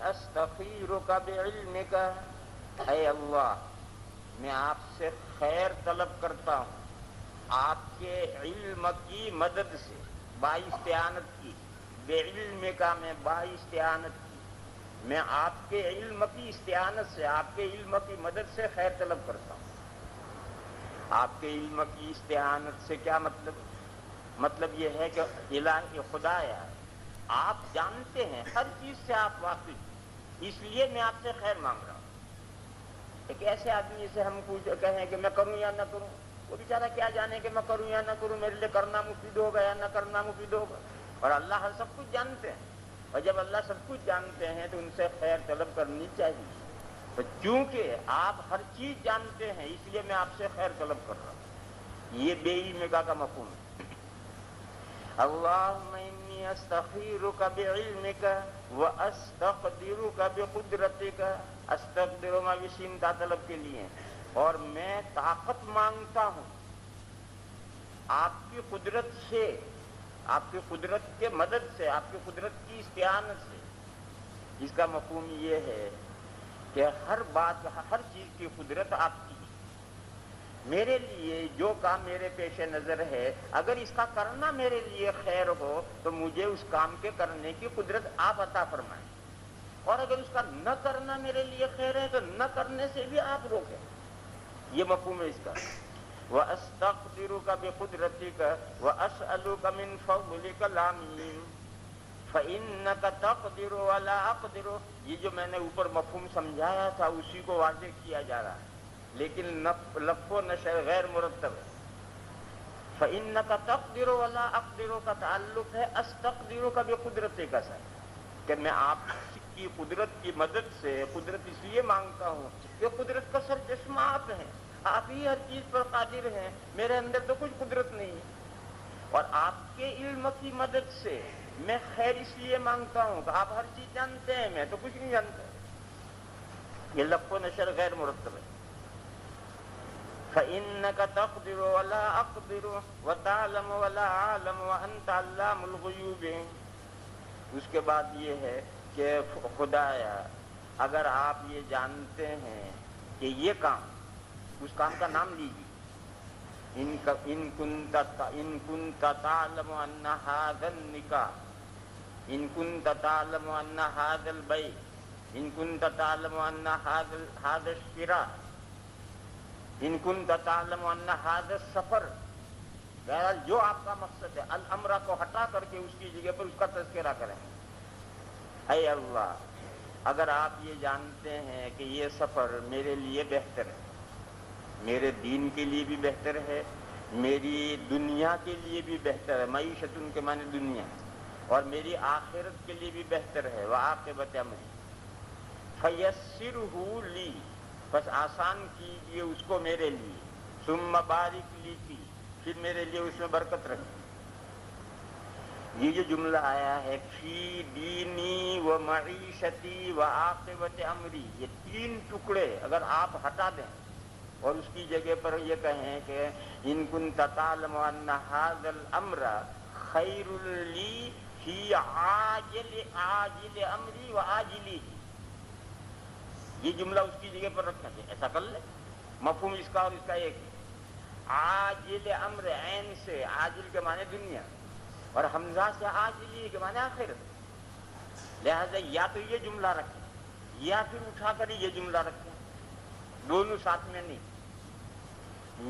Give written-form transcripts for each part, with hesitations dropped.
استخیرک بعلمک، اے اللہ میں آپ سے خیر طلب کرتا ہوں آپ کے علم کی مدد سے، بااستعانت کی، بعلمک میں بااستعانت کی، میں آپ کے علم کی استعانت سے، آپ کے علم کی مدد سے خیر طلب کرتا ہوں۔ آپ کے علم کی استعانت سے کیا مطلب یہ ہے کہ الہ خدایا آپ جانتے ہیں، ہر چیز سے آپ واقف، اس لیے میں آپ سے خیر مانگ رہا ہوں۔ ایک ایسے آدمی سے ہم کہیں کہ میں کروں یا نہ کروں، وہ بیچارہ کیا جانے کہ میں کروں یا نہ کروں، میرے لیے کرنا مفید ہوگا یا نہ کرنا مفید ہوگا، اور اللہ ہر سب کچھ جانتے ہیں، اور جب اللہ سب کچھ جانتے ہیں تو ان سے خیر طلب کرنی چاہیے۔ تو چونکہ آپ ہر چیز جانتے ہیں اس لیے میں آپ سے خیر طلب کر رہا ہوں، یہ بے علمی کا مفہوم ہے۔ اللہم انی استخیرک بعلمک واستقدرک بقدرتک، استقدر مویشین کا طلب کے لیے، اور میں طاقت مانگتا ہوں آپ کی قدرت سے، آپ کی قدرت کے مدد سے، آپ کی قدرت کی استعانت سے۔ اس کا مفہوم یہ ہے کہ ہر بات، ہر چیز کی قدرت آپ کی ہے، میرے لیے جو کام میرے پیش نظر ہے اگر اس کا کرنا میرے لیے خیر ہو تو مجھے اس کام کے کرنے کی قدرت آپ عطا فرمائیں، اور اگر اس کا نہ کرنا میرے لیے خیر ہے تو نہ کرنے سے بھی آپ روکیں۔ یہ مفہوم ہے اس کا۔ وَأَسْتَقْدِرُكَ بِقُدْرَتِكَ وَأَسْأَلُكَ مِنْ فَضْلِكَ الْعَمِيمِ فَإِنَّكَ تَقْدِرُ وَلَا أَقْدِرُ۔ یہ جو میں نے اوپر مفہوم سمجھایا تھا اسی کو واضح کیا جا رہا ہے، لیکن لفظ و نشر غیر مرتب ہے۔ فَإِنَّكَ تَقْدِرُ وَلَا أَقْدِرُ کا تعلق ہے أَسْتَقْدِرُكَ بِقُدْرَتِكَ سے، کہ میں آپ کی قدرت کی مدد سے، قدرت اس لیے مانگتا ہوں کہ قدرت کا سرچشمہ آپ ہیں، آپ ہی ہر چیز پر قادر ہیں، میرے اندر تو کچھ قدرت نہیں ہے، اور آپ کے علم کی مدد سے میں خیر اس لیے مانگتا ہوں کہ آپ ہر چیز جانتے ہیں، میں تو کچھ نہیں جانتا۔ یہ لفظ و نشر غیر مرتب ہے۔ فَإِنَّكَ تَقْدِرُ وَلَا أَقْدِرُ وَتَعْلَمُ وَلَا أَعْلَمُ وَأَنْتَ عَلَّامُ الْغُيُوبِ۔ اس کے بعد یہ ہے کہ خدایا اگر آپ یہ جانتے ہیں کہ یہ کام، اس کام کا نام لیجیے، ان كنت تعلم ان هذا النکاح، ان كنت تعلم ان هذا البيع، ان كنت تعلم ان هذا الشراء، ان كنت تعلم ان هذا السفر، بہرحال جو آپ کا مقصد ہے الامر کو ہٹا کر کے اس کی جگہ پر اس کا تذکرہ کریں۔ اے اللہ اگر آپ یہ جانتے ہیں کہ یہ سفر میرے لیے بہتر ہے، میرے دین کے لیے بھی بہتر ہے، میری دنیا کے لیے بھی بہتر ہے، معیشت ان کے معنی دنیا، اور میری آخرت کے لیے بھی بہتر ہے، وعاقبت امری، فیسرہ لی، بس آسان کیجئے اس کو میرے لیے، ثم بارک لی فی، پھر میرے لیے اس میں برکت رکھیں۔ یہ جو جملہ آیا ہے فی دینی و معیشتی و عاقبت امری، یہ تین ٹکڑے اگر آپ ہٹا دیں اور اس کی جگہ پر یہ کہیں کہ ان کنت تعلم ان ھذا الامر خیر لی فی عاجل امری و عاجلی، یہ جملہ اس کی جگہ پر رکھنا چاہیے، ایسا کر لیں۔ مفہوم اس کا اور اس کا ایک ہے۔ عاجل امر عین سے، عاجل کے معنی دنیا، اور حمزہ سے عاجلی کے معنی آخرت، لہذا یا تو یہ جملہ رکھیں یا پھر اٹھا کر یہ جملہ رکھیں، دونوں ساتھ میں نہیں۔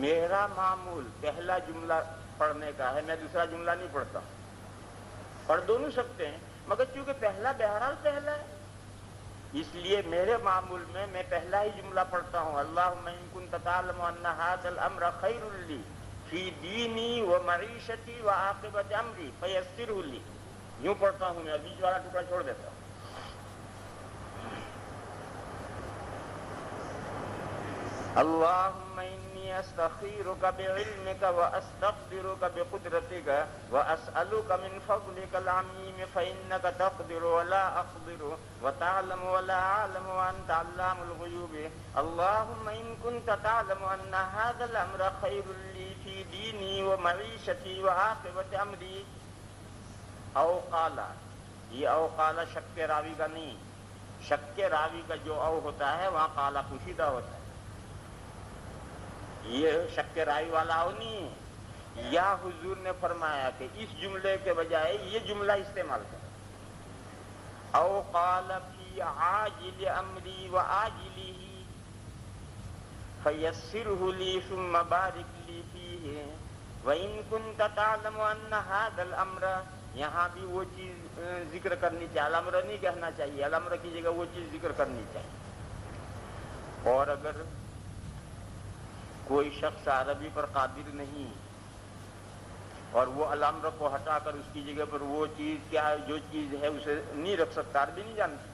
میرا معمول پہلا جملہ پڑھنے کا ہے، میں دوسرا جملہ نہیں پڑھتا، پڑھ دونوں سکتے ہیں، مگر چونکہ پہلا بہرحال پہلا ہے اس لیے میرے معمول میں پہلا ہی جملہ پڑھتا ہوں، اللہم ان کنت تعلم ان ھذا الامر خیر لی فی دینی و معیشتی و عاقبت امری فیسرہ لی، یوں پڑھتا ہوں میں، بیچ والا ٹکڑا چھوڑ دیتا ہوں۔ اللہم انی استخیرک بعلمک واستقدرک بقدرتک واسألک من فضلک العمیم فإنک تقدر ولا اقدر وتعلم ولا اعلم وانت علام الغیوب اللہم ان کنت تعلم ان هذا الامر خیر لی فی دینی ومعیشتی وعاقبت امری، او قالا، یہ او قالا شک راوی کا نہیں، شک کے راوی کا جو او ہوتا ہے وہاں قال پوشیدہ ہوتا ہے، یہ شک کے راوی والا او نہیں ہے۔ یا حضور نے فرمایا کہ اس جملے کے بجائے یہ جملہ استعمال کریں، او قال فی عاجل امری و آجلہ فیسرہ لی ثم بارک لی فیہ وَإِن كُنْتَ تَعْلَمُ أَنَّ هَذَا الْأَمْرَ، یہاں بھی وہ چیز ذکر کرنی چاہیے، الامر نہیں کہنا چاہیے، الامر کی جگہ وہ چیز ذکر کرنی چاہیے۔ اور اگر کوئی شخص عربی پر قادر نہیں اور وہ الامر کو ہٹا کر اس کی جگہ پر وہ چیز کیا جو چیز ہے اسے نہیں رکھ سکتا، عربی نہیں جانتا،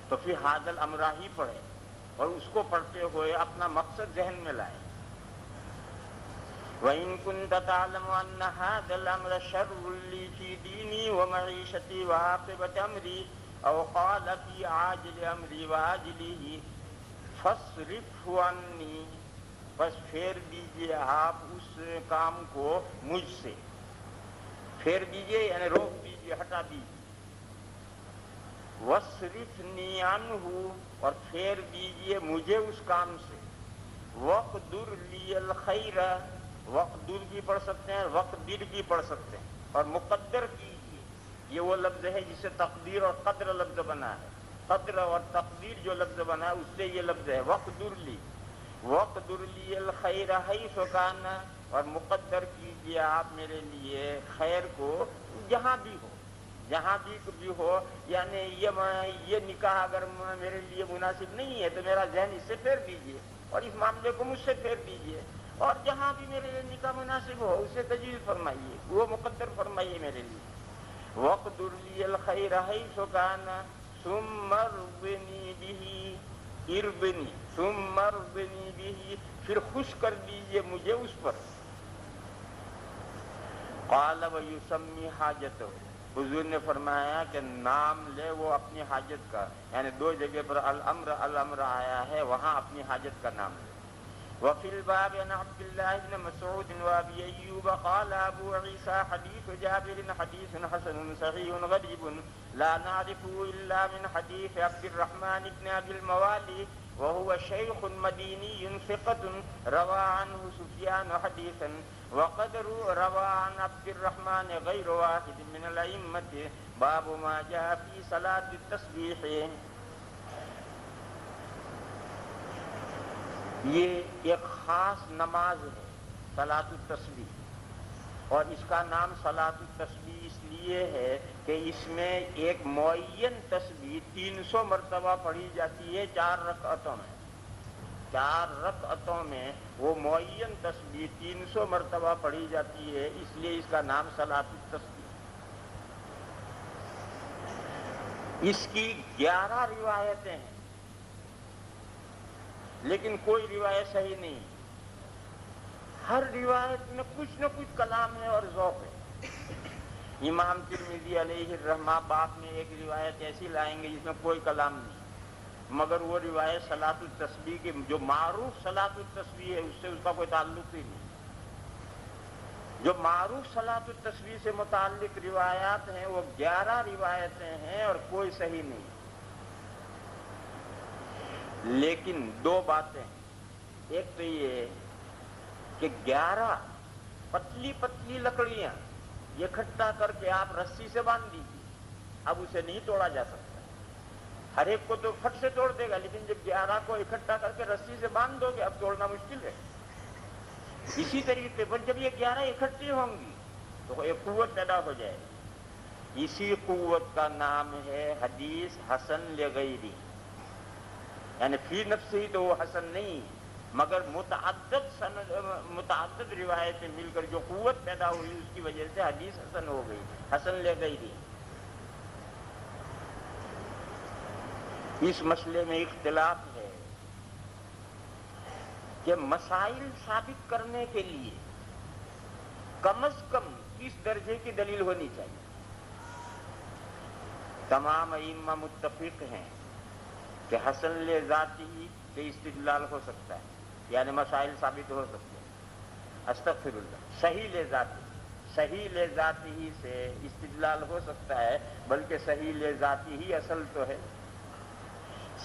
تو پھر هذا الامر ہی پڑھے اور اس کو پڑھتے ہوئے اپنا مقصد ذہن میں لائے۔ وَإِن كُنْتَ تَعْلَمُ أَنَّ هَذَا الْأَمْرَ شَرٌّ لِّي فِي دِينِي وَمَعِيشَتِي وَعَاقِبَةِ أَمْرِي أَوْ قَالَ فِي عَاجِلِ أَمْرِي وَعَاجِلِهِ فَاصْرِفْهُ عَنِّي، بس پھیر دیجئے آپ اس کام کو مجھ سے، پھیر دیجئے یعنی روک دیجئے، ہٹا دیجئے، وَاصْرِفْنِي عَنْهُ، اور پھیر دیجئے مجھے اس کام سے، وَاقْدُرْ لِي الْخَيْرَ، وقدر بھی پڑھ سکتے ہیں، وقدر بھی پڑھ سکتے ہیں، اور مقدر کیجیے، یہ وہ لفظ ہے جسے تقدیر اور قدر لفظ بنا ہے، قدر اور تقدیر جو لفظ بنا ہے اس سے یہ لفظ ہے وقدر لی الخیر حیث کان، اور مقدر کیجیے آپ میرے لیے خیر کو جہاں بھی ہو، جہاں بھی ہو، یعنی یہ نکاح اگر میرے لیے مناسب نہیں ہے تو میرا ذہن اس سے پھیر دیجیے اور اس معاملے کو مجھ سے پھیر دیجیے، اور جہاں بھی میرے لیے نکاح مناسب ہو اسے تجویز فرمائیے، وہ مقدر فرمائیے میرے لیے۔ وَاقْدُرْ لِيَ الْخَيْرَ حَيْثُ كَانَ ثُمَّ ارْضِنِي بِهِ، ثُمَّ ارْضِنِي بِهِ، پھر خوش کر دیجئے مجھے اس پر۔ قَالَ وَيُسَمِّي حَاجَتَهُ، حضور نے فرمایا کہ نام لے وہ اپنی حاجت کا، یعنی دو جگہ پر الامر آیا ہے، وہاں اپنی حاجت کا نام لے۔ وفي الباب عن عبد الله بن مسعود وابي ايوب قال ابو عيسى حديث جابر حديث حسن صحيح غريب لا نعرفه الا من حديث عبد الرحمن بن ابي الموالي وهو شيخ مديني ثقة روى عنه سفيان حديثا وقد روى عن عبد الرحمن غير واحد من الأئمة باب ما جاء في صلاة التسبيح۔ یہ ایک خاص نماز ہے صلاۃ التسبیح، اور اس کا نام صلاۃ التسبیح اس لیے ہے کہ اس میں ایک معین تسبیح 300 مرتبہ پڑھی جاتی ہے 4 رکعتوں میں، 4 رکعتوں میں وہ معین تسبیح 300 مرتبہ پڑھی جاتی ہے، اس لیے اس کا نام صلاۃ التسبیح۔ اس کی 11 روایتیں ہیں لیکن کوئی روایت صحیح نہیں، ہر روایت میں کچھ نہ کچھ کلام ہے اور ذوق ہے۔ امام ترمذی علیہ الرحمہ باپ میں ایک روایت ایسی لائیں گے جس میں کوئی کلام نہیں، مگر وہ روایت صلاۃ التسبیح کی جو معروف صلاۃ التسبیح ہے اس سے اس کا کوئی تعلق ہی نہیں۔ جو معروف صلاۃ التسبیح سے متعلق روایات ہیں وہ 11 روایتیں ہیں اور کوئی صحیح نہیں۔ لیکن 2 باتیں، ایک تو یہ کہ 11 پتلی پتلی لکڑیاں اکٹھا کر کے آپ رسی سے باندھ دیجیے، اب اسے نہیں توڑا جا سکتا، ہر ایک کو تو پھٹ سے توڑ دے گا، لیکن جب 11 کو اکٹھا کر کے رسی سے باندھ دو گے اب توڑنا مشکل ہے۔ اسی طریقے پر جب یہ 11 اکٹھی ہوں گی تو ایک قوت پیدا ہو جائے گی، اسی قوت کا نام ہے حدیث حسن لغیری، یعنی فی نفس ہی تو وہ حسن نہیں مگر متعدد روایتیں مل کر جو قوت پیدا ہوئی اس کی وجہ سے حدیث حسن ہو گئی، حسن لغیری۔ اس مسئلے میں اختلاف ہے کہ مسائل ثابت کرنے کے لیے کم از کم کس درجے کی دلیل ہونی چاہیے۔ تمام ائمہ متفق ہیں کہ حسن لذاتی ہی سے استدلال ہو سکتا ہے، یعنی مسائل ثابت ہو سکتے ہیں، استغفر اللہ، صحیح لذاتی ہی سے استدلال ہو سکتا ہے، بلکہ صحیح لذاتی ہی اصل تو ہے،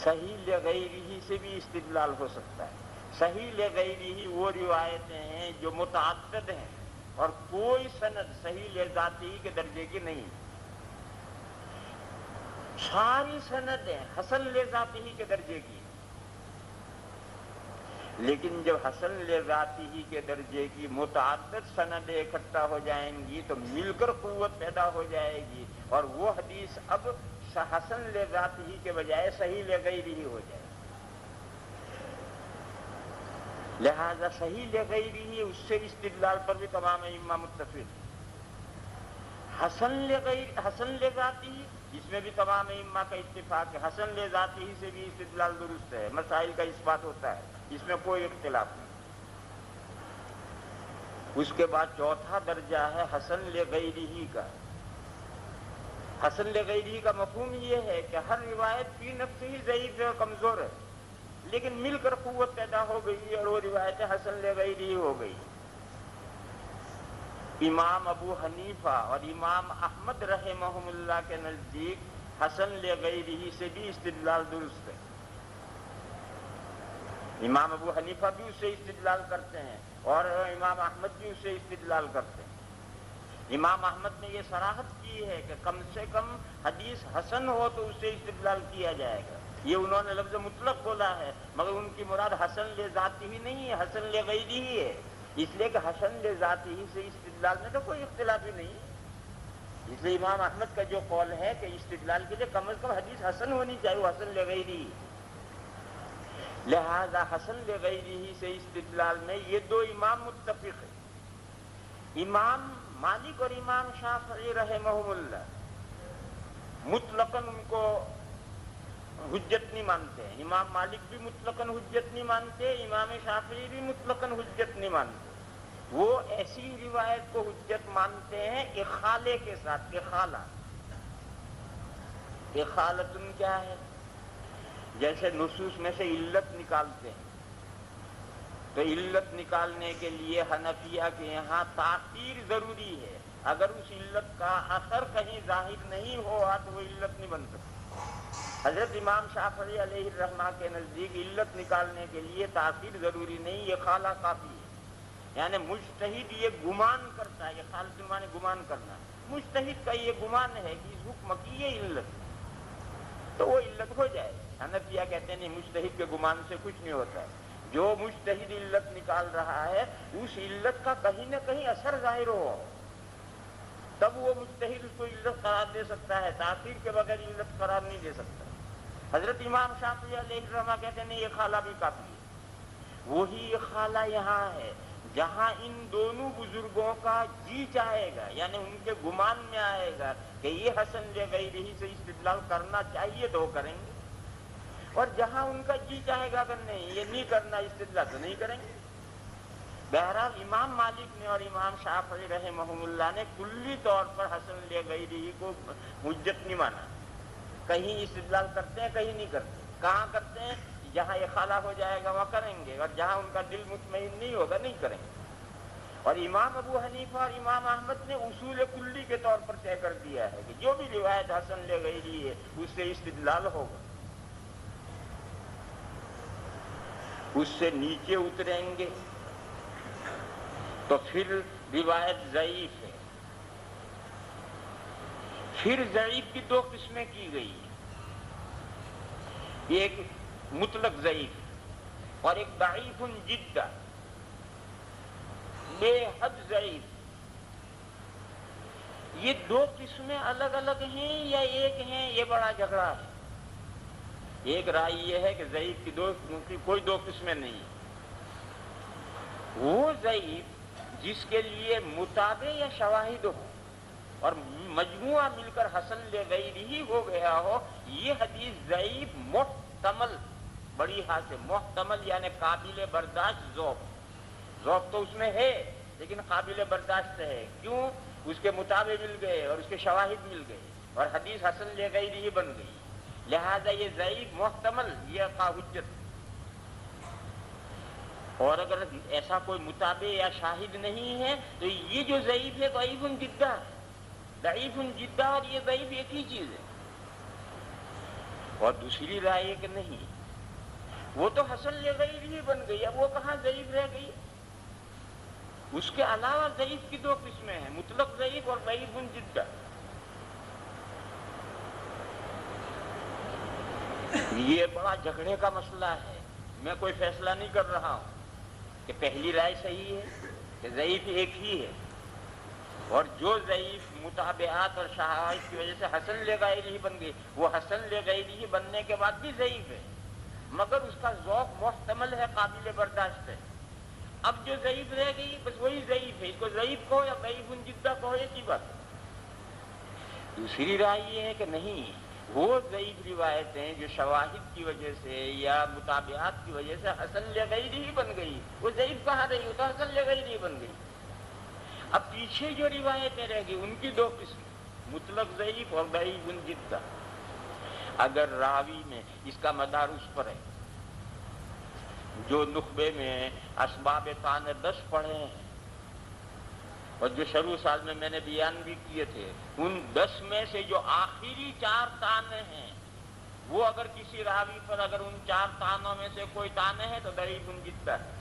صحیح لغیرہ سے بھی استدلال ہو سکتا ہے۔ صحیح لغیرہ وہ روایتیں ہیں جو متعدد ہیں اور کوئی سند صحیح لذاتی کے درجے کی نہیں، ساری سندیں حسن لذاتی کے درجے کی، لیکن جب حسن لذاتی کے درجے کی متعدد سندیں اکٹھا ہو جائیں گی تو مل کر قوت پیدا ہو جائے گی، اور وہ حدیث اب حسن لذاتی کے بجائے صحیح لغیرہ ہو جائے۔ لہذا صحیح لغیرہ اس سے استدلال پر بھی تمام ائمہ متفق۔ حسن لذاتی اس میں بھی تمام ائمہ کا اتفاق ہے، حسن لذاتی سے بھی استدلال درست ہے، مسائل کا اثبات ہوتا ہے، اس میں کوئی اختلاف نہیں۔ اس کے بعد چوتھا درجہ ہے حسن لغیرہ کا۔ حسن لغیرہ کا مفہوم یہ ہے کہ ہر روایت فی نفس ہی ضعیف ہے اور کمزور ہے، لیکن مل کر قوت پیدا ہو گئی اور وہ روایت حسن لغیرہ ہو گئی۔ امام ابو حنیفہ اور امام احمد رحمہم اللہ کے نزدیک حسن لغیرہ سے بھی استدلال درست ہے۔ امام ابو حنیفہ بھی اس سے استدلال کرتے ہیں اور امام احمد بھی اس سے استدلال کرتے ہیں۔ امام احمد نے یہ صراحت کی ہے کہ کم سے کم حدیث حسن ہو تو اس سے استدلال کیا جائے گا، یہ انہوں نے لفظ مطلق بولا ہے، مگر ان کی مراد حسن لذاتی ہی نہیں ہے، حسن لغیرہ ہی ہے، اس لیے کہ حسن لذاتی ہی سے استدلال میں تو کوئی اختلاف ہی نہیں۔ اس لیے امام احمد کا جو قول ہے کہ استدلال کے لیے کم از کم حدیث حسن ہونی چاہیے، وہ حسن لغیرہ، لہذا حسن لغیرہ سے استدلال میں یہ دو امام متفق ہیں۔ امام مالک اور امام شافعی رحمہم اللہ مطلقاً ان کو حجت نہیں مانتے ہیں، امام مالک بھی مطلقاً حجت نہیں مانتے، امام شافعی بھی مطلقاً حجت نہیں مانتے، وہ ایسی روایت کو حجت مانتے ہیں اخالے کے ساتھ۔ اخالتن کیا ہے؟ جیسے نصوص میں سے علت نکالتے ہیں تو علت نکالنے کے لیے حنفیہ کے یہاں تاخیر ضروری ہے، اگر اس علت کا اثر کہیں ظاہر نہیں ہوا تو وہ علت نہیں بن سکتی۔ حضرت امام شافعی علیہ الرحمہ کے نزدیک علت نکالنے کے لیے تاخیر ضروری نہیں، یہ خالہ کافی ہے، یعنی مجتہد یہ گمان کرتا ہے، یہ خالہ معنی گمان کرنا، مجتہد کا یہ گمان ہے کہ اس حکم کی یہ علت تو وہ علت ہو جائے۔ حنفیہ کہتے ہیں نہیں، مجتہد کے گمان سے کچھ نہیں ہوتا ہے، جو مجتہد علت نکال رہا ہے اس علت کا کہیں نہ کہیں اثر ظاہر ہو تب وہ مجتہد اس کو علت قرار دے سکتا ہے، تاخیر کے بغیر علت قرار نہیں دے سکتا۔ حضرت امام شافعی علیہ الرحمہ کہتے ہیں یہ خالہ بھی کافی ہے۔ وہی خالہ یہاں ہے جہاں ان دونوں بزرگوں کا جی چاہے گا، یعنی ان کے گمان میں آئے گا کہ یہ حسن لغیرہ سے استدلال کرنا چاہیے تو وہ کریں گے، اور جہاں ان کا جی چاہے گا اگر نہیں یہ نہیں کرنا استدلال تو نہیں کریں گے۔ بہرحال امام مالک نے اور امام شافعی رحمہم اللہ نے کلی طور پر حسن لغیرہ کو حجت نہیں مانا، کہیں استدلال کرتے ہیں کہیں نہیں کرتے، کہاں کرتے ہیں جہاں یہ خالہ ہو جائے گا وہاں کریں گے، اور جہاں ان کا دل مطمئن نہیں ہوگا نہیں کریں گے۔ اور امام ابو حنیفہ اور امام احمد نے اصول کلی کے طور پر طے کر دیا ہے کہ جو بھی روایت حسن لغیرہ ہے اس سے استدلال ہوگا، اس سے نیچے اتریں گے تو پھر روایت ضعیف ہے۔ پھر ضعیف کی دو قسمیں کی گئی ہیں، ایک مطلق ضعیف اور ایک ضعیف جدا، بے حد ضعیف۔ یہ دو قسمیں الگ الگ ہیں یا ایک ہیں، یہ بڑا جھگڑا ہے۔ ایک رائے یہ ہے کہ ضعیف کی کوئی دو قسمیں نہیں، وہ ضعیف جس کے لیے متابع یا شواہد ہو اور مجموعہ مل کر حسن لغیرہ ہو گیا ہو، یہ حدیث ضعیف محتمل، بڑی ہاں سے محتمل یعنی قابل برداشت ذوق تو اس میں ہے لیکن قابل برداشت ہے، کیوں؟ اس کے متابع مل گئے اور اس کے شواہد مل گئے اور حدیث حسن لغیرہ بن گئی، لہذا یہ ضعیف محتمل یہ حجت۔ اور اگر ایسا کوئی متابع یا شاہد نہیں ہے تو یہ جو ضعیف ہے ضعیف جدا ہے، ضعیف جدا اور یہ ضعیف ایک ہی چیز ہے۔ اور دوسری رائے یہ کہ نہیں، وہ تو حسن لغیر ہی بن گئی، اب وہ کہاں ضعیف رہ گئی؟ اس کے علاوہ ضعیف کی دو قسمیں ہیں، مطلق ضعیف اور ضعیف جدا۔ یہ بڑا جھگڑے کا مسئلہ ہے، میں کوئی فیصلہ نہیں کر رہا ہوں کہ پہلی رائے صحیح ہے کہ ضعیف ایک ہی ہے، اور جو ضعیف متابعات اور شواہد کی وجہ سے حسن لغیر ہی بن گئی، وہ حسن لغیر ہی بننے کے بعد بھی ضعیف ہے، مگر اس کا ذوق محتمل ہے، قابل برداشت ہے۔ اب جو ضعیف رہ گئی بس وہی ضعیف ہے، اس کو ضعیف کہو یا ضعیف جدہ کہو، ایک ہی بات ہے۔ دوسری رائے یہ ہے کہ نہیں، وہ ضعیف روایتیں جو شواہد کی وجہ سے یا متابعات کی وجہ سے حسن لغیر ہی بن گئی، وہ ضعیف کہاں رہی، وہ تو حسن لغیر ہی بن گئی۔ اب پیچھے جو روایتیں رہ گئی ان کی دو قسم، مطلق ضعیف اور ضعیف جدہ۔ اگر راوی میں اس کا مدار اس پر ہے، جو نخبے میں اسباب طعن 10 پڑھے ہیں اور جو شروع سال میں نے بیان بھی کیے تھے، ان 10 میں سے جو آخری 4 طعنے ہیں، وہ اگر کسی راوی پر اگر ان 4 طعنوں میں سے کوئی طعنہ ہے تو ضعیف جدہ ہے،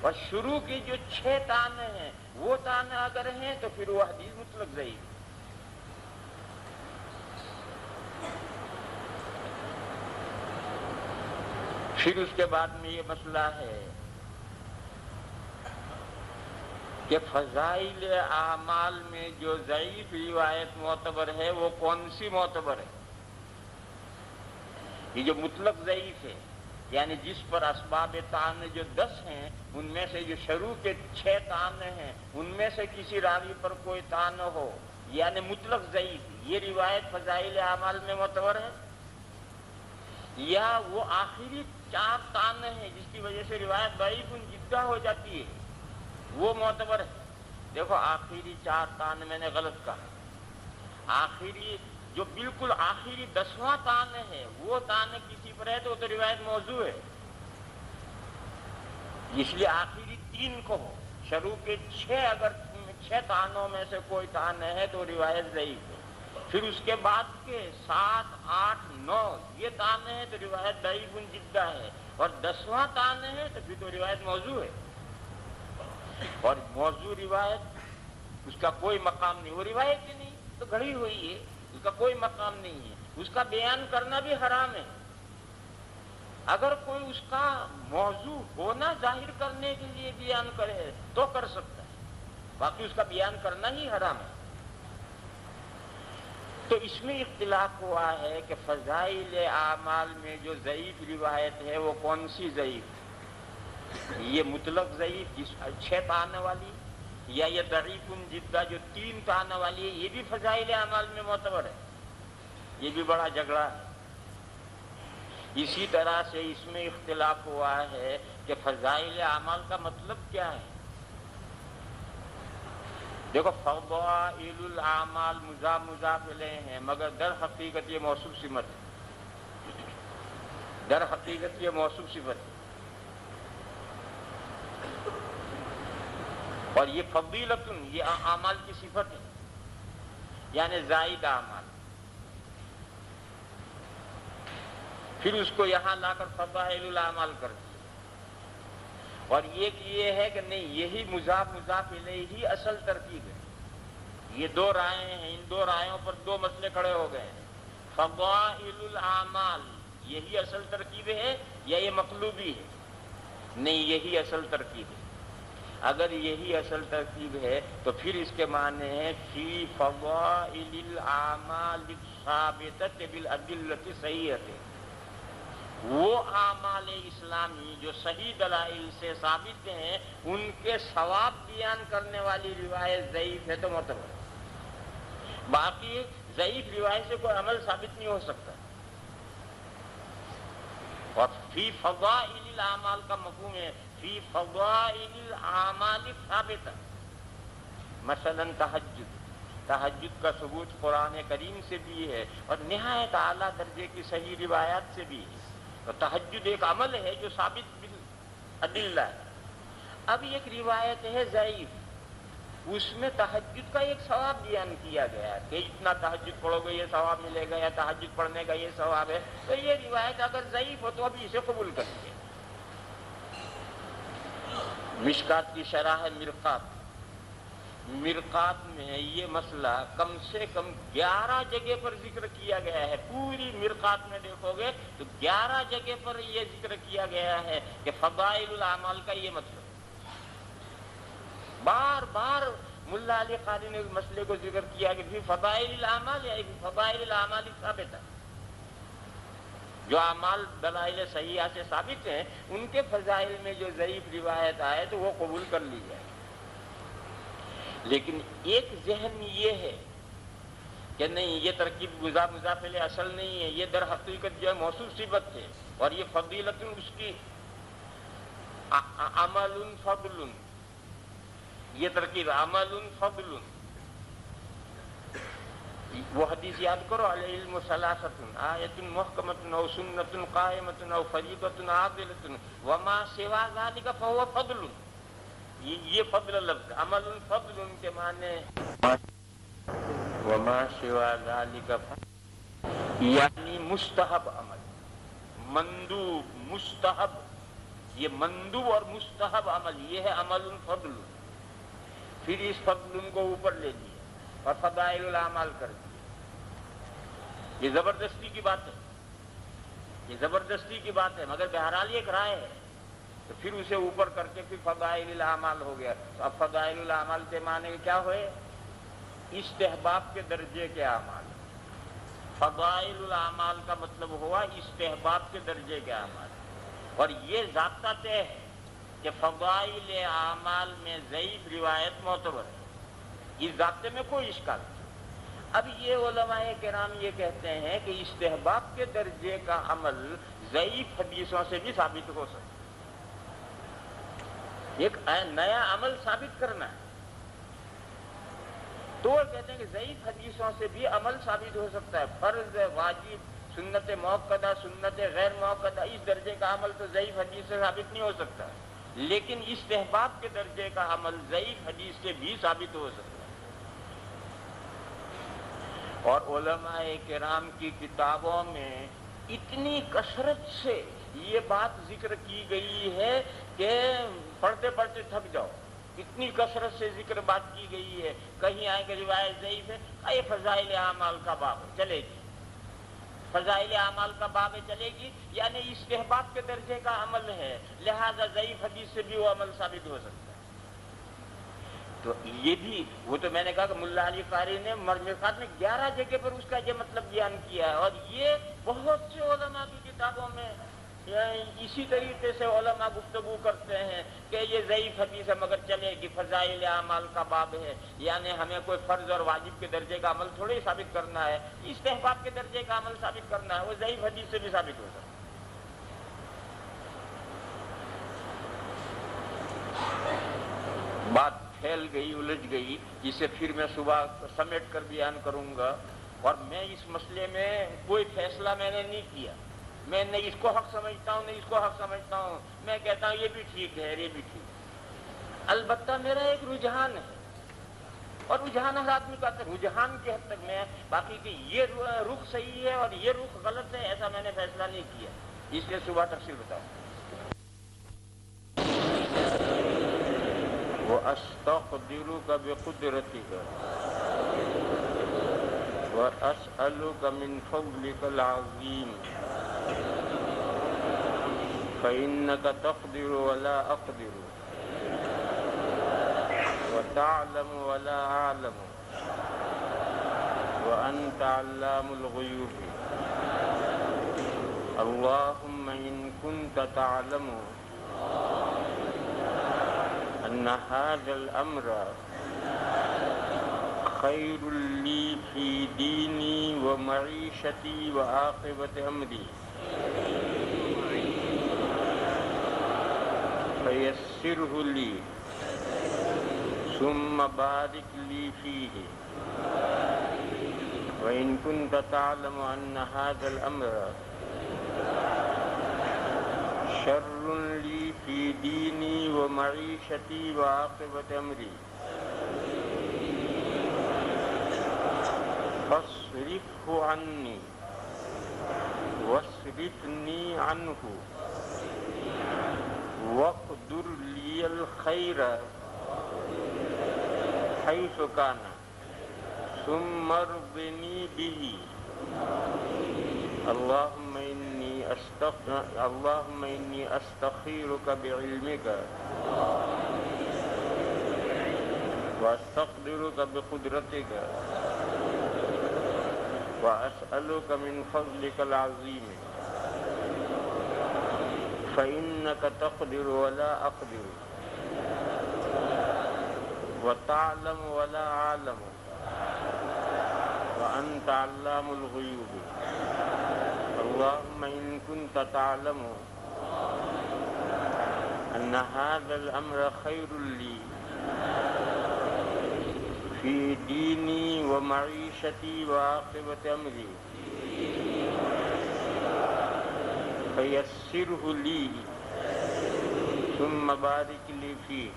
اور شروع کی جو 6 طعنے ہیں وہ طعنے اگر ہیں تو پھر وہ حدیث مطلق ضعیف۔ پھر اس کے بعد میں یہ مسئلہ ہے کہ فضائل اعمال میں جو ضعیف روایت معتبر ہے وہ کون سی معتبر ہے؟ یہ جو مطلق ضعیف ہے، یعنی جس پر اسباب طعن جو 10 ہیں ان میں سے جو شروع کے 6 طعن ہیں ان میں سے کسی راوی پر کوئی طعن ہو، یعنی مطلق ضعیف، یہ روایت فضائل اعمال میں معتبر ہے؟ یا وہ آخری 4 طعن ہیں جس کی وجہ سے روایت ضعیف جدہ ہو جاتی ہے، وہ معتبر ہے؟ دیکھو آخری 4 طعن میں نے غلط کہا، آخری جو بالکل آخری 10واں طعن ہے وہ طعن کسی پر ہے تو وہ تو روایت موضوع ہے، اس لیے آخری 3 کو ہو، شروع کے 6 اگر 6 طعنوں میں سے کوئی طعن ہے تو روایت ضعیف ہے، پھر اس کے بعد کے 7، 8، 9 یہ طعن ہے تو روایت ضعیف جدہ ہے، اور 10واں طعن ہے تو پھر تو روایت موضوع ہے، اور موضوع روایت اس کا کوئی مقام نہیں، وہ روایت ہی نہیں تو گھڑی ہوئی ہے، اس کا کوئی مقام نہیں ہے، اس کا بیان کرنا بھی حرام ہے۔ اگر کوئی اس کا موضوع ہونا ظاہر کرنے کے لیے بیان کرے تو کر سکتا ہے، باقی اس کا بیان کرنا ہی حرام ہے۔ تو اس میں اختلاف ہوا ہے کہ فضائل اعمال میں جو ضعیف روایت ہے وہ کون سی ضعیف، یہ مطلق ضعیف جس 6 طعنوں والی، یا یہ ضعیف جدہ جو 3 طعنوں والی ہے، یہ بھی فضائل اعمال میں معتبر ہے؟ یہ بھی بڑا جھگڑا ہے۔ اسی طرح سے اس میں اختلاف ہوا ہے کہ فضائل اعمال کا مطلب کیا ہے۔ دیکھو فضائل الاعمال مضاف الیہ ہیں، مگر در حقیقت یہ موصوف صفت ہے، در حقیقت یہ موصوف صفت ہے، اور یہ فضیلت یہ اعمال کی صفت ہے، یعنی زائد اعمال، پھر اس کو یہاں لا کر فضائل الاعمال کر دیا، اور یہ ہے کہ نہیں، یہی مضاف الیہ ہی اصل ترکیب ہے۔ یہ 2 رائے ہیں، ان 2 رائےوں پر 2 مسئلے کھڑے ہو گئے ہیں، فضائل الاعمال یہی اصل ترکیب ہے یا یہ مقلوبی ہے؟ نہیں، یہی اصل ترکیب ہے۔ اگر یہی اصل ترکیب ہے تو پھر اس کے معنی ہے فی فضائل الاعمال الثابتۃ بالادلۃ الصحیحۃ، وہ اعمال اسلامی جو صحیح دلائل سے ثابت ہیں ان کے ثواب بیان کرنے والی روایت ضعیف ہے تو معتبر ہے، باقی ضعیف روایت سے کوئی عمل ثابت نہیں ہو سکتا۔ اور فی فضائل الاعمال کا مفہوم ہے فی فضائل الاعمال ثابتہ، مثلا تہجد کا ثبوت قرآن کریم سے بھی ہے اور نہایت اعلیٰ درجے کی صحیح روایات سے بھی ہے، تو تہجد ایک عمل ہے جو ثابت بالادلہ ہے۔ اب ایک روایت ہے ضعیف، اس میں تہجد کا ایک ثواب بیان کیا گیا ہے کہ اتنا تہجد پڑھو گے یہ ثواب ملے گا، یا تہجد پڑھنے کا یہ ثواب ہے. تو یہ روایت اگر ضعیف ہو تو ابھی اسے قبول کر لیں. مشکات کی شرح ہے مرقات میں یہ مسئلہ کم سے کم 11 جگہ پر ذکر کیا گیا ہے. پوری مرقات میں دیکھو گے تو 11 جگہ پر یہ ذکر کیا گیا ہے کہ فضائل الاعمال کا یہ مطلب. بار بار ملا علی قاری نے مسئلے کو ذکر کیا کہ فضائل الاعمال یا فضائل الاعمال ثابت ہے. جو اعمال دلائل صحیحہ سے ثابت ہیں ان کے فضائل میں جو ضعیف روایت آئے تو وہ قبول کر لی جائے. لیکن ایک ذہن یہ ہے کہ نہیں، یہ ترکیب مضاف الیہ اصل نہیں ہے، یہ در حقیقت جو ہے موصوف صفت ہے، اور یہ فضیلت اس کی عمل فضل، یہ ترکیب عمل فضل. وہ حدیث یاد کرو، العلم ثلاثۃ آیۃ محکمۃ او سنۃ قائمۃ او فریضۃ عادلۃ وما سوا ذلک فهو فضل. یہ فضل لفظ عمل فضل کے معنی وما سوا ذلک یعنی مستحب عمل، مندوب مستحب، یہ مندوب اور مستحب عمل یہ ہے عمل فضل. پھر اس فضل کو اوپر لے لیا اور فضائل الاعمال کر دیا. یہ زبردستی کی بات ہے، یہ زبردستی کی بات ہے، مگر بہرحال ایک رائے ہے. تو پھر اسے اوپر کر کے پھر فضائل الاعمال ہو گیا. اب فضائل الاعمال کے معنی کیا ہوئے؟ استحباب کے درجے کے اعمال. فضائل الاعمال کا مطلب ہوا استحباب کے درجے کے اعمال. اور یہ ضابطہ طے ہے کہ فضائل اعمال میں ضعیف روایت معتبر ہے. اس ضابطے میں کوئی اشکال نہیں. اب یہ علماء کرام یہ کہتے ہیں کہ استحباب کے درجے کا عمل ضعیف حدیثوں سے بھی ثابت ہو سکتا ہے. ایک نیا عمل ثابت کرنا ہے تو وہ کہتے ہیں کہ ضعیف حدیثوں سے بھی عمل ثابت ہو سکتا ہے. فرض، واجب، سنت موقدہ، سنت غیر موقدہ، اس درجے کا عمل تو ضعیف حدیث سے ثابت نہیں ہو سکتا، لیکن استحباب کے درجے کا عمل ضعیف حدیث سے بھی ثابت ہو سکتا ہے. اور علماء کرام کی کتابوں میں اتنی کثرت سے یہ بات ذکر کی گئی ہے کہ پڑھتے پڑھتے تھک جاؤ. اتنی کثرت سے ذکر بات کی گئی ہے. کہیں آئے کہ روایت ضعیف ہے، یہ فضائل اعمال کا باب چلے گی، فضائل اعمال کا باب چلے گی، یعنی استحباب کے درجے کا عمل ہے، لہذا ضعیف حدیث سے بھی وہ عمل ثابت ہو سکتا ہے. تو یہ بھی وہ تو میں نے کہا کہ ملا علی قاری نے مرمقات میں 11 جگہ پر اس کا یہ مطلب بیان کیا ہے. اور یہ بہت سے علماء کی کتابوں میں اسی طریقے سے علماء گفتگو کرتے ہیں کہ یہ ضعیف حدیث ہے مگر چلے گی، فضائل اعمال کا باب ہے، یعنی ہمیں کوئی فرض اور واجب کے درجے کا عمل تھوڑے ثابت کرنا ہے، استحباب کے درجے کا عمل ثابت کرنا ہے، وہ ضعیف حدیث سے بھی ثابت ہو سکتا ہے. بات پھیل گئی، الجھ گئی، جسے پھر میں صبح سمیٹ کر بیان کروں گا. اور میں اس مسئلے میں کوئی فیصلہ میں نے نہیں کیا. میں نہ اس کو حق سمجھتا ہوں نہ اس کو حق سمجھتا ہوں. میں کہتا ہوں یہ بھی ٹھیک ہے، یہ بھی ٹھیک ہے. البتہ میرا ایک رجحان ہے، اور رجحان ہر آدمی کا رجحان کی حد تک میں باقی کہ یہ رخ صحیح ہے اور یہ رخ غلط ہے ایسا میں نے فیصلہ نہیں کیا. اس لیے صبح تفصیل بتاؤں. وَأَسْتَقْدِرُكَ بِقُدْرَتِكَ وَأَسْأَلُكَ مِنْ فَضْلِكَ الْعَظِيمِ فَإِنَّكَ تَقْدِرُ وَلَا أَقْدِرُ وَتَعْلَمُ وَلَا أَعْلَمُ وَأَنْتَ عَلَّامُ الْغُيُوبِ. اللهم إن كنت تعلم أن هذا الأمر خير لي في ديني ومعيشتي وعاقبة أمري فيسره لي ثم بارك لي فيه. وإن كنت تعلم أن هذا الأمر شر لي في ديني ومعيشتي وعاقبة أمري فاصرفه عني واصرفني عنه واقدر لي الخير حيث كان ثم ارضني به اللهم إني أستخيرك بعلمك وأستقدرك بقدرتك وأسألك من فضلك العظيم فإنك تقدر ولا أقدر وتعلم ولا أعلم وأنت علام الغيوب اللهم إن كنت تعلم أن هذا الأمر خير لي في ديني ومعيشتي وعاقبة أمري فيسره لي ثم بارك لي فيه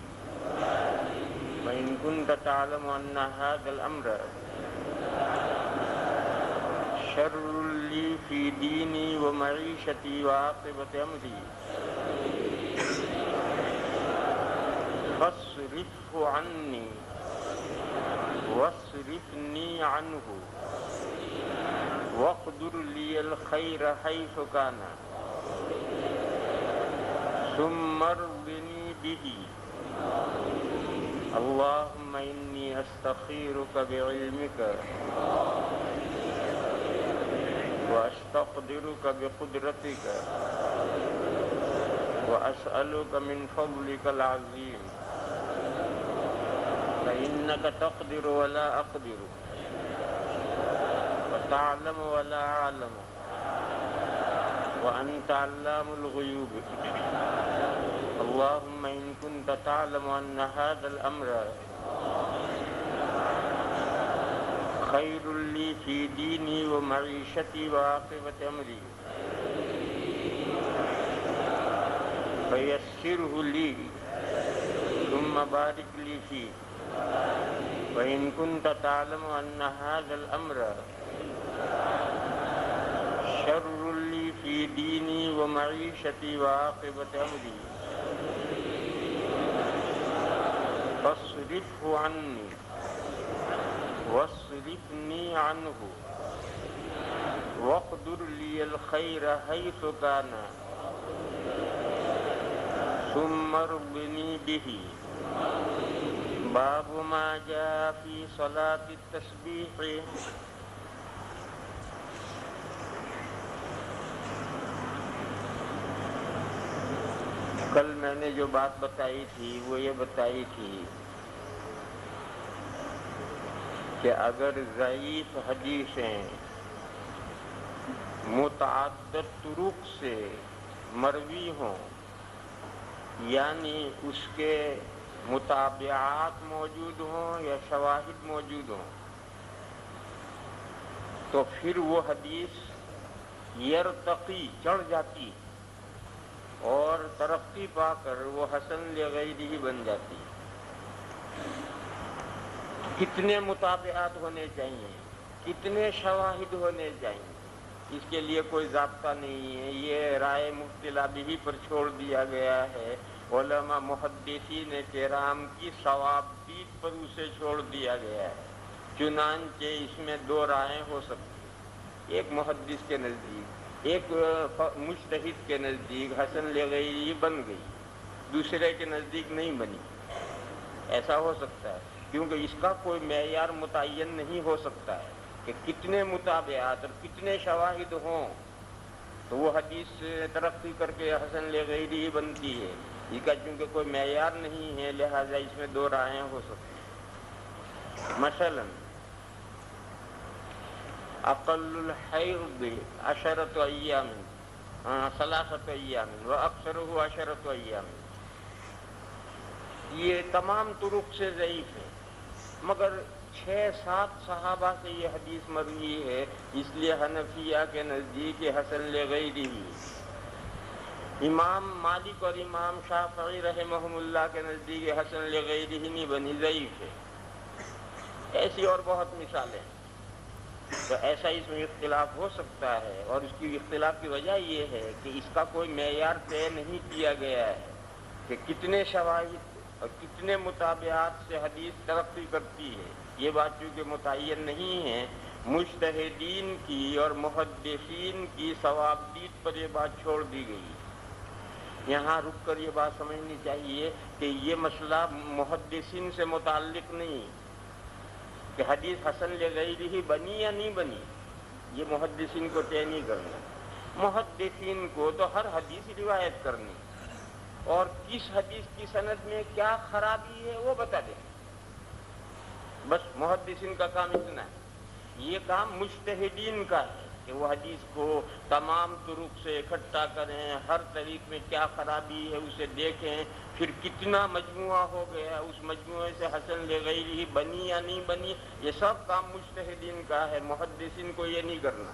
وإن كنت تعلم أن هذا الأمر شر لي في ديني ومعيشتي وعاقبة أمري فاصرفه عني واصرفني عنه واقدر لي الخير حيث كان ثم ارضني به اللهم إني أستخيرك بعلمك وأستقدرك بقدرتك وأسألك من فضلك العظيم فإنك تقدر ولا أقدر وتعلم ولا أعلم وأنت علام الغيوب اللهم إن كنت تعلم أن هذا الأمر خير لي في ديني ومعيشتي وعاقبة أمري فيسره لي ثم بارك لي فيه وإن كنت تعلم أن هذا الأمر شر لي في ديني ومعيشتي وعاقبة أمري فاصرفه عني واصرفني عنه واقدر لي الخير حيث كان ثم ارضني به باب ما جاء في صلاة التسبيح کل میں نے جو بات بتائی تھی وہ یہ بتائی تھی کہ اگر ضعیف حدیثیں متعدد طرق سے مروی ہوں یعنی اس کے متابعات موجود ہوں یا شواہد موجود ہوں تو پھر وہ حدیث یرتقی چڑھ جاتی اور ترقی پا کر وہ حسن لغیرہ بن جاتی. کتنے متابعات ہونے چاہیے، کتنے شواہد ہونے چاہیے، اس کے لیے کوئی ضابطہ نہیں ہے. یہ رائے مفتی لابی پر چھوڑ دیا گیا ہے. علماء محدثین کرام کی ثوابت پر اسے چھوڑ دیا گیا ہے. چنانچہ اس میں دو رائے ہو سکتی ہیں، ایک محدث کے نزدیک، ایک مجتہد کے نزدیک حسن لغیری بن گئی، دوسرے کے نزدیک نہیں بنی. ایسا ہو سکتا ہے کیونکہ اس کا کوئی معیار متعین نہیں ہو سکتا ہے کہ کتنے متابعات اور کتنے شواہد ہوں تو وہ حدیث ترقی کر کے حسن لغیری بنتی ہے. اس کا چونکہ کوئی معیار نہیں ہے لہذا اس میں دو رائیں ہو سکتی ہیں. مثلا اقل الحیض 10 ایام 3 ایام واکثرہ 10 ایام، یہ تمام طرق سے ضعیف ہے، مگر 6-7 صحابہ سے یہ حدیث مروی ہے، اس لیے حنفیہ کے نزدیک یہ حسن لغیری. امام مالک اور امام شافعی رحمہم اللہ کے نزدیک یہ حسن لغیری نہیں بنی، ضعیف ہے. ایسی اور بہت مثالیں. تو ایسا اس میں اختلاف ہو سکتا ہے، اور اس کی اختلاف کی وجہ یہ ہے کہ اس کا کوئی معیار طے نہیں کیا گیا ہے کہ کتنے شواہد اور کتنے مطابعات سے حدیث ترقی کرتی ہے۔ یہ بات چونکہ متعین نہیں ہے، مجتہدین کی اور محدثین کی ثوابدید پر یہ بات چھوڑ دی گئی۔ یہاں رک کر یہ بات سمجھنی چاہیے کہ یہ مسئلہ محدثین سے متعلق نہیں کہ حدیث حسن لغیرہ بنی یا نہیں بنی، یہ محدثین کو طے نہیں کرنا۔ محدثین کو تو ہر حدیث روایت کرنی، اور کس حدیث کی سند میں کیا خرابی ہے وہ بتا دیں، بس محدثین کا کام اتنا ہے۔ یہ کام مجتہدین کا ہے کہ وہ حدیث کو تمام طرق سے اکٹھا کریں، ہر طریق میں کیا خرابی ہے اسے دیکھیں، پھر کتنا مجموعہ ہو گیا، اس مجموعے سے حسن لغیرہ بنی یا نہیں بنی، یہ سب کام مجتہدین کا ہے، محدثین کو یہ نہیں کرنا۔